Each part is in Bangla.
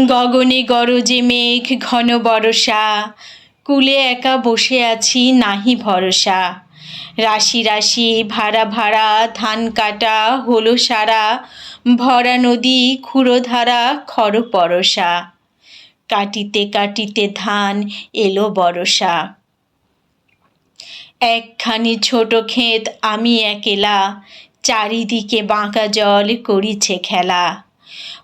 গগনে গরজে মেঘ ঘন বরষা, কূলে একা বসে আছি নাহি ভরসা। রাশি রাশি ভাড়া ভাড়া ধান কাটা হলো সারা, ভরা নদী ক্ষুরধারা খর পরশা। কাটিতে কাটিতে ধান এলো বরষা। একখানি ছোট ক্ষেত আমি একেলা, চারিদিকে বাঁকা জল করিছে খেলা।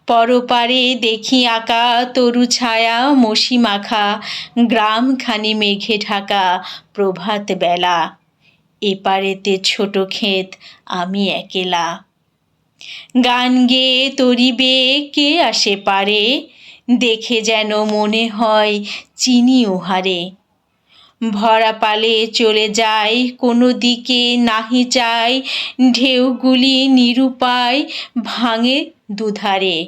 পরপারে দেখি আঁকা তরু ছায়া মসি মাখা, গ্রামখানি মেঘে ঢাকা প্রভাত বেলা। এপারেতে ছোট ক্ষেত আমি একেলা। গান গেয়ে তরিবে কে আসে পারে, দেখে যেন মনে হয় চিনি উহারে। ভরা পালে চলে যায় কোনো দিকে নাহি চায়, ঢেউগুলি নিরুপায় ভাঙে দুধারে।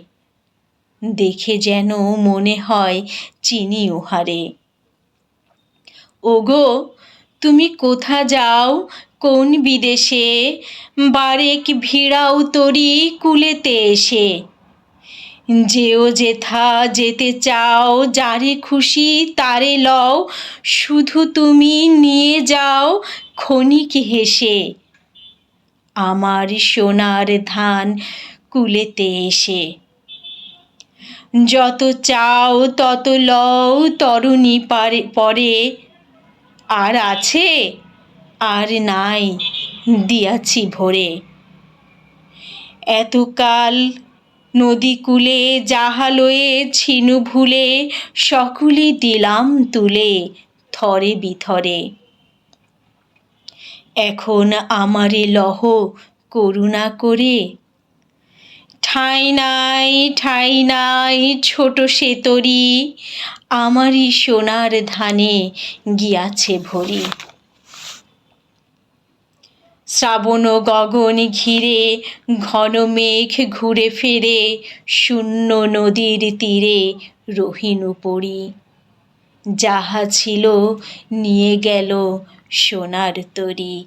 দেখে যেন মনে হয় চিনি উহারে। ওগো তুমি কোথা যাও কোন বিদেশে, বারেক ভিড়াও তরি কূলেতে এসে। যেও যেথা যেতে চাও, যারে খুশি তারে লও, শুধু তুমি নিয়ে যাও ক্ষণিক হেসে আমার সোনার ধান কূলেতে এসে। যত চাও তত লও তরুণী পরে, আর আছে আর নাই দিয়াছি ভরে। এতকাল নদী কূলে যাহা লয়ে ছিনু ভুলে, সকলই দিলাম তুলে থরে বিথরে। এখন আমারে লহ করুণা করে, ঠাঁই নাই ঠাঁই নাই ছোট সে তরী, আমারই সোনার ধানে গিয়াছে ভরি। শ্রাবণ গগন ঘিরে ঘন মেঘ ঘুরে ফেরে, শূন্য নদীর তীরে রহিনু পড়ি। যাহা ছিল নিয়ে গেল সোনার তরী।